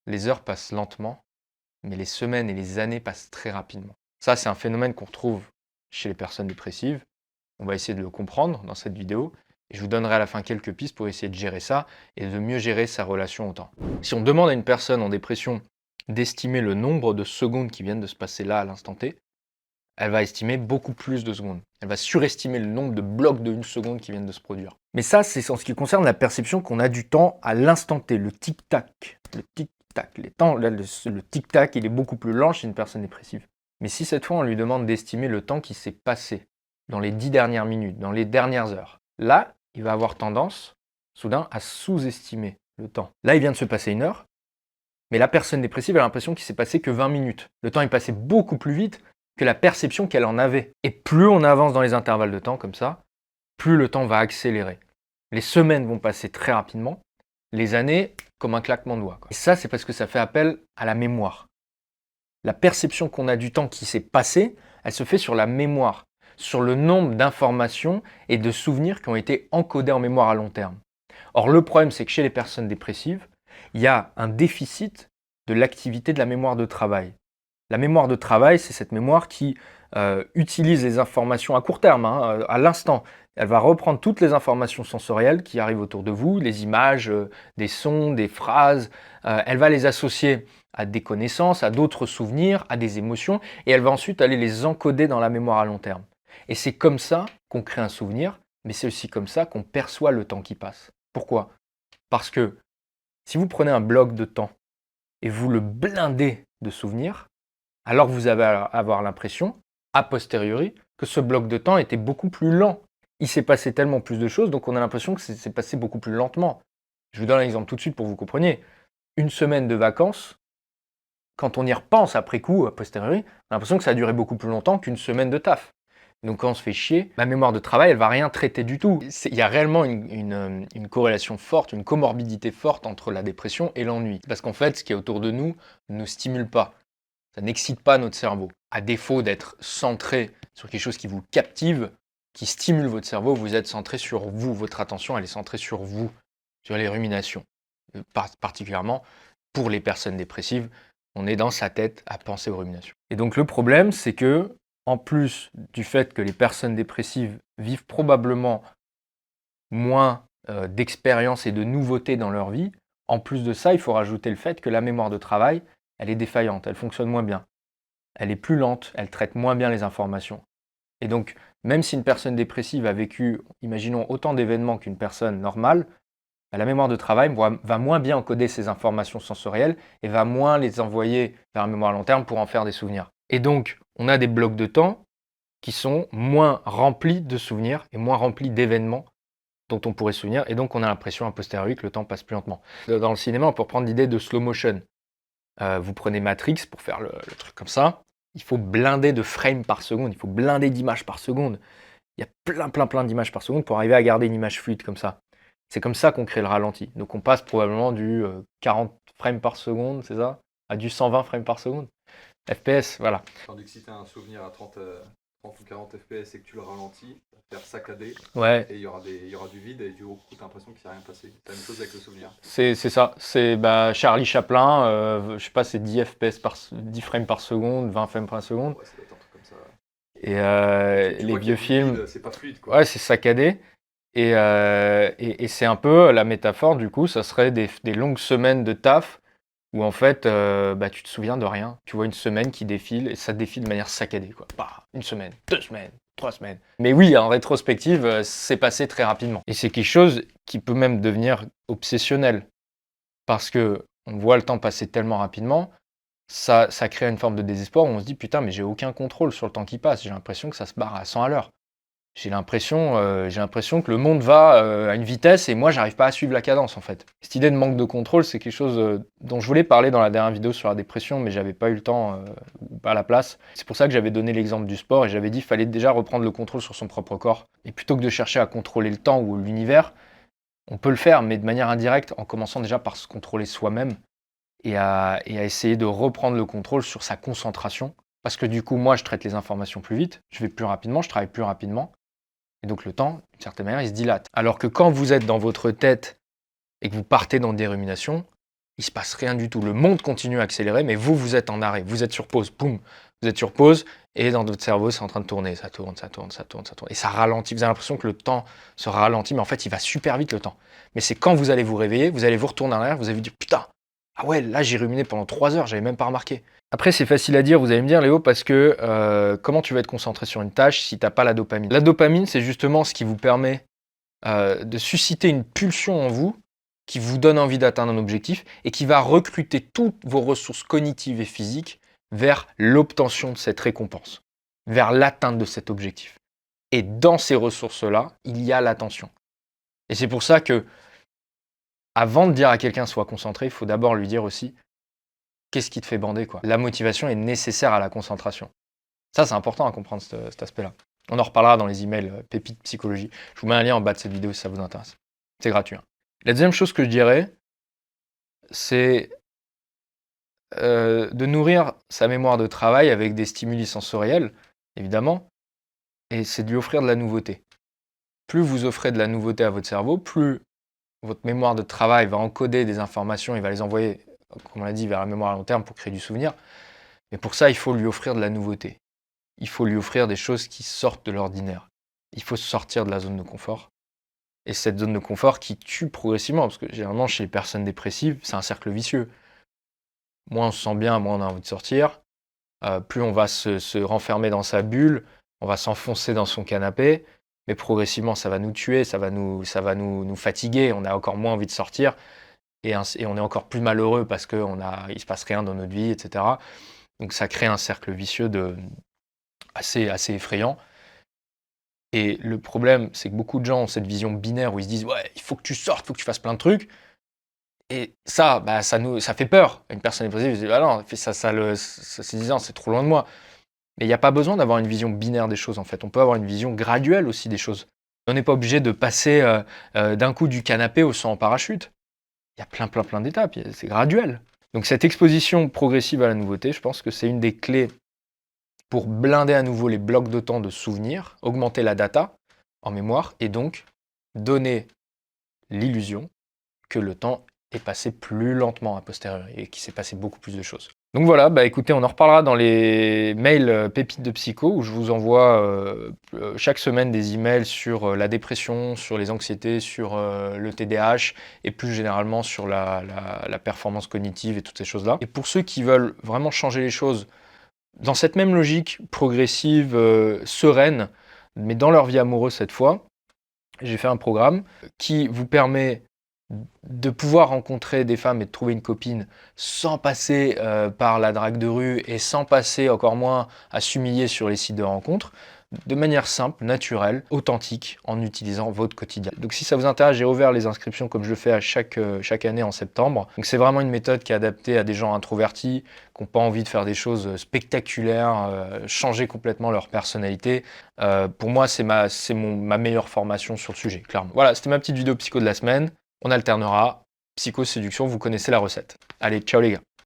les heures passent lentement, mais les semaines et les années passent très rapidement. Ça, c'est un phénomène qu'on retrouve chez les personnes dépressives. On va essayer de le comprendre dans cette vidéo. Et je vous donnerai à la fin quelques pistes pour essayer de gérer ça et de mieux gérer sa relation au temps. Si on demande à une personne en dépression d'estimer le nombre de secondes qui viennent de se passer là à l'instant T, elle va estimer beaucoup plus de secondes. Elle va surestimer le nombre de blocs de 1 seconde qui viennent de se produire. Mais ça, c'est en ce qui concerne la perception qu'on a du temps à l'instant T, le tic-tac. Le tic-tac. Les temps, là, le tic-tac, il est beaucoup plus lent chez une personne dépressive. Mais si cette fois, on lui demande d'estimer le temps qui s'est passé dans les 10 dernières minutes, dans les dernières heures, là, il va avoir tendance, soudain, à sous-estimer le temps. Là, il vient de se passer 1 heure, mais la personne dépressive a l'impression qu'il s'est passé que 20 minutes. Le temps est passé beaucoup plus vite que la perception qu'elle en avait. Et plus on avance dans les intervalles de temps comme ça, plus le temps va accélérer. Les semaines vont passer très rapidement, les années comme un claquement de doigts. Et ça, c'est parce que ça fait appel à la mémoire. La perception qu'on a du temps qui s'est passé, elle se fait sur la mémoire, sur le nombre d'informations et de souvenirs qui ont été encodés en mémoire à long terme. Or, le problème, c'est que chez les personnes dépressives, il y a un déficit de l'activité de la mémoire de travail. La mémoire de travail, c'est cette mémoire qui utilise les informations à court terme, à l'instant. Elle va reprendre toutes les informations sensorielles qui arrivent autour de vous, les images, des sons, des phrases. Elle va les associer à des connaissances, à d'autres souvenirs, à des émotions, et elle va ensuite aller les encoder dans la mémoire à long terme. Et c'est comme ça qu'on crée un souvenir, mais c'est aussi comme ça qu'on perçoit le temps qui passe. Pourquoi? Parce que si vous prenez un bloc de temps et vous le blindez de souvenirs, alors vous allez avoir l'impression, a posteriori, que ce bloc de temps était beaucoup plus lent. Il s'est passé tellement plus de choses, donc on a l'impression que c'est passé beaucoup plus lentement. Je vous donne un exemple tout de suite pour que vous compreniez. 1 semaine de vacances, quand on y repense après coup, a posteriori, on a l'impression que ça a duré beaucoup plus longtemps qu'une semaine de taf. Donc quand on se fait chier, ma mémoire de travail, elle va rien traiter du tout. Il y a réellement une corrélation forte, une comorbidité forte entre la dépression et l'ennui. Parce qu'en fait, ce qui est autour de nous ne stimule pas. Ça n'excite pas notre cerveau. À défaut d'être centré sur quelque chose qui vous captive, qui stimule votre cerveau, vous êtes centré sur vous. Votre attention, elle est centrée sur vous, sur les ruminations. Particulièrement pour les personnes dépressives, on est dans sa tête à penser aux ruminations. Et donc le problème, c'est que, en plus du fait que les personnes dépressives vivent probablement moins d'expériences et de nouveautés dans leur vie, en plus de ça, il faut rajouter le fait que la mémoire de travail, elle est défaillante, elle fonctionne moins bien. Elle est plus lente, elle traite moins bien les informations. Et donc, même si une personne dépressive a vécu, imaginons, autant d'événements qu'une personne normale, la mémoire de travail va moins bien encoder ces informations sensorielles et va moins les envoyer vers la mémoire à long terme pour en faire des souvenirs. Et donc, on a des blocs de temps qui sont moins remplis de souvenirs et moins remplis d'événements dont on pourrait se souvenir, et donc on a l'impression a posteriori que le temps passe plus lentement. Dans le cinéma, on peut reprendre l'idée de slow motion. Vous prenez Matrix pour faire le truc comme ça, il faut blinder de frames par seconde, il faut blinder d'images par seconde. Il y a plein d'images par seconde pour arriver à garder une image fluide comme ça. C'est comme ça qu'on crée le ralenti. Donc on passe probablement du 40 frames par seconde, c'est ça, à du 120 frames par seconde. FPS, voilà. Tandis que si tu as un souvenir à 30 ou 40 FPS et que tu le ralentis, ça va te faire saccader. Ouais. Et il y aura du vide et du coup, tu as l'impression qu'il s'est rien passé. C'est la même chose avec le souvenir. C'est ça. C'est Charlie Chaplin, je sais pas, c'est 10 FPS 10 frames par seconde, 20 frames par seconde. Ouais, ça doit être un truc comme ça. Et les vieux films, c'est pas fluide, quoi. ouais, c'est saccadé. Et c'est un peu la métaphore, du coup, ça serait des longues semaines de taf où en fait, tu te souviens de rien. Tu vois une semaine qui défile et ça défile de manière saccadée, quoi. Bah, 1 semaine, 2 semaines, 3 semaines. Mais oui, en rétrospective, c'est passé très rapidement. Et c'est quelque chose qui peut même devenir obsessionnel. Parce que on voit le temps passer tellement rapidement, ça crée une forme de désespoir où on se dit putain, mais j'ai aucun contrôle sur le temps qui passe. J'ai l'impression que ça se barre à 100 à l'heure. J'ai l'impression que le monde va à une vitesse et moi, j'arrive pas à suivre la cadence en fait. Cette idée de manque de contrôle, c'est quelque chose dont je voulais parler dans la dernière vidéo sur la dépression, mais j'avais pas eu le temps ou pas la place. C'est pour ça que j'avais donné l'exemple du sport et j'avais dit qu'il fallait déjà reprendre le contrôle sur son propre corps. Et plutôt que de chercher à contrôler le temps ou l'univers, on peut le faire, mais de manière indirecte, en commençant déjà par se contrôler soi-même et à essayer de reprendre le contrôle sur sa concentration. Parce que du coup, moi, je traite les informations plus vite, je vais plus rapidement, je travaille plus rapidement. Et donc le temps, d'une certaine manière, il se dilate. Alors que quand vous êtes dans votre tête et que vous partez dans des ruminations, il se passe rien du tout. Le monde continue à accélérer, mais vous êtes en arrêt. Vous êtes sur pause. Boum. Vous êtes sur pause et dans votre cerveau, c'est en train de tourner. Ça tourne, ça tourne, ça tourne, ça tourne. Et ça ralentit. Vous avez l'impression que le temps se ralentit, mais en fait, il va super vite le temps. Mais c'est quand vous allez vous réveiller, vous allez vous retourner en arrière, vous allez vous dire putain, ah ouais, là j'ai ruminé pendant 3 heures, j'avais même pas remarqué. Après, c'est facile à dire, vous allez me dire, Léo, parce que comment tu vas être concentré sur une tâche si tu n'as pas la dopamine? La dopamine, c'est justement ce qui vous permet de susciter une pulsion en vous qui vous donne envie d'atteindre un objectif et qui va recruter toutes vos ressources cognitives et physiques vers l'obtention de cette récompense, vers l'atteinte de cet objectif. Et dans ces ressources-là, il y a l'attention. Et c'est pour ça que, avant de dire à quelqu'un soit concentré, il faut d'abord lui dire aussi qu'est-ce qui te fait bander, quoi. La motivation est nécessaire à la concentration. Ça, c'est important à comprendre cet aspect-là. On en reparlera dans les emails pépites psychologie. Je vous mets un lien en bas de cette vidéo si ça vous intéresse. C'est gratuit. Hein. La deuxième chose que je dirais, c'est de nourrir sa mémoire de travail avec des stimuli sensoriels, évidemment, et c'est de lui offrir de la nouveauté. Plus vous offrez de la nouveauté à votre cerveau, plus votre mémoire de travail va encoder des informations et va les envoyer, comme on l'a dit, vers la mémoire à long terme pour créer du souvenir. Mais pour ça, il faut lui offrir de la nouveauté. Il faut lui offrir des choses qui sortent de l'ordinaire. Il faut sortir de la zone de confort. Et cette zone de confort qui tue progressivement, parce que généralement, chez les personnes dépressives, c'est un cercle vicieux. Moins on se sent bien, moins on a envie de sortir. Plus on va se renfermer dans sa bulle, on va s'enfoncer dans son canapé, mais progressivement, ça va nous tuer, ça va nous fatiguer, on a encore moins envie de sortir, et on est encore plus malheureux parce qu'il ne se passe rien dans notre vie, etc. Donc ça crée un cercle vicieux assez effrayant. Et le problème, c'est que beaucoup de gens ont cette vision binaire où ils se disent « Ouais, il faut que tu sortes, il faut que tu fasses plein de trucs ». Et ça, ça fait peur. Une personne dépressive se dit « Ah non, ça se disant, c'est trop loin de moi ». Mais il n'y a pas besoin d'avoir une vision binaire des choses, en fait. On peut avoir une vision graduelle aussi des choses. On n'est pas obligé de passer d'un coup du canapé au saut en parachute. Il y a plein d'étapes, c'est graduel. Donc cette exposition progressive à la nouveauté, je pense que c'est une des clés pour blinder à nouveau les blocs de temps de souvenirs, augmenter la data en mémoire et donc donner l'illusion que le temps est passé plus lentement a posteriori et qu'il s'est passé beaucoup plus de choses. Donc voilà, écoutez, on en reparlera dans les mails pépites de psycho où je vous envoie chaque semaine des emails sur la dépression, sur les anxiétés, sur le TDAH et plus généralement sur la performance cognitive et toutes ces choses-là. Et pour ceux qui veulent vraiment changer les choses dans cette même logique progressive, sereine, mais dans leur vie amoureuse cette fois, j'ai fait un programme qui vous permet de pouvoir rencontrer des femmes et de trouver une copine sans passer par la drague de rue et sans passer encore moins à s'humilier sur les sites de rencontres, de manière simple, naturelle, authentique, en utilisant votre quotidien. Donc si ça vous intéresse, j'ai ouvert les inscriptions comme je le fais à chaque année en septembre. Donc c'est vraiment une méthode qui est adaptée à des gens introvertis, qui n'ont pas envie de faire des choses spectaculaires, changer complètement leur personnalité. Pour moi, c'est ma meilleure formation sur le sujet, clairement. Voilà, c'était ma petite vidéo psycho de la semaine. On alternera. Psycho, séduction, vous connaissez la recette. Allez, ciao les gars.